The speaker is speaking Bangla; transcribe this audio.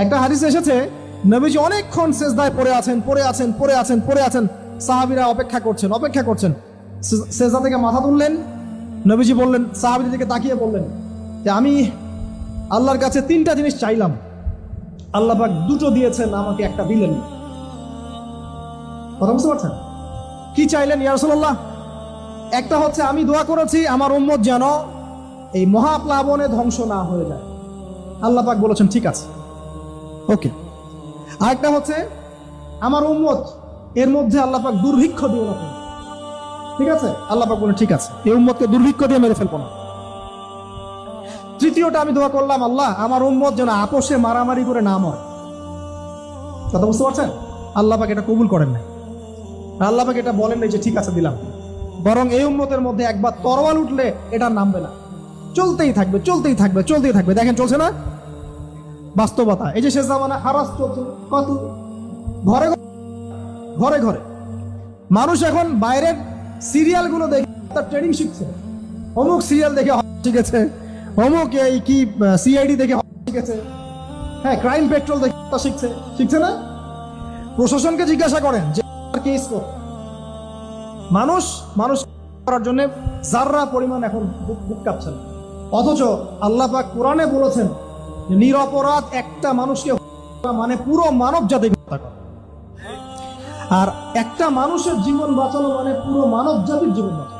একটা হাদিসে এসেছে নবীজি অনেকক্ষণ সেজদায় পড়ে আছেন। সাহাবীরা অপেক্ষা করছেন। সেজদা থেকে মাথা তুললেন, নবীজি বললেন, সাহাবীদের দিকে তাকিয়ে বললেন যে আমি আল্লাহর কাছে 3টা জিনিস চাইলাম, আল্লাহ পাক 2টো দিয়েছেন, আমাকে একটা দিলেন। কথা বুঝতে পারছেন? কি চাইলেন ইয়া রাসূলুল্লাহ? একটা হচ্ছে আমি দোয়া করেছি আমার উম্মত যেন এই মহাপ্লাবনে ধ্বংস না হয়ে যায়। আল্লাহ পাক বলেছেন ঠিক আছে, ওকে। আরেকটা হচ্ছে আমার উম্মত এর মধ্যে আল্লাহ পাক দুর্ভিক্ষ দিও না, ঠিক আছে? আল্লাহ পাক বলেন ঠিক আছে, এই উম্মতকে দুর্ভিক্ষ দিয়ে মেরে ফেলবো না। তৃতীয়টা আমি দোয়া করলাম, আল্লাহ আমার উম্মত যেন আপোষে মারামারি করে না মরে। কথা বুঝতে পারছেন? আল্লাহ পাক এটা কবুল করেন নাই। আল্লাহ পাক এটা বলেন নাই যে ঠিক আছে দিলাম, বরং এই উম্মতের মধ্যে একবার তরোয়াল উঠলে এটা নামবে না, চলতেই থাকবে। দেখেন চলছে না বাস্তবতা। এই যে শেষ জামানা হারাস চলছে, কত ঘরে ঘরে মানুষ এখন বাইরের সিরিয়ালগুলো দেখে তার ট্রেনিং শিখছে। অমুক সিরিয়াল দেখে শিখেছে, অমুক এই কি সিআইডি দেখে শিখেছে, হ্যাঁ ক্রাইম পেট্রোল দেখে শিখছে না? প্রশাসনকে জিজ্ঞাসা করেন যে কেস কর। মানুষ করার জন্য যাররা পরিমাণ এখন বুক কাঁপছে না। অথচ আল্লাহ পাক কোরআনে বলেছেন নিরপরাধ একটা মানুষকে মানে পুরো মানব জাতিকে হত্যা করা, আর একটা মানুষের জীবন বাঁচানো মানে পুরো মানব জাতির জীবন বাঁচানো।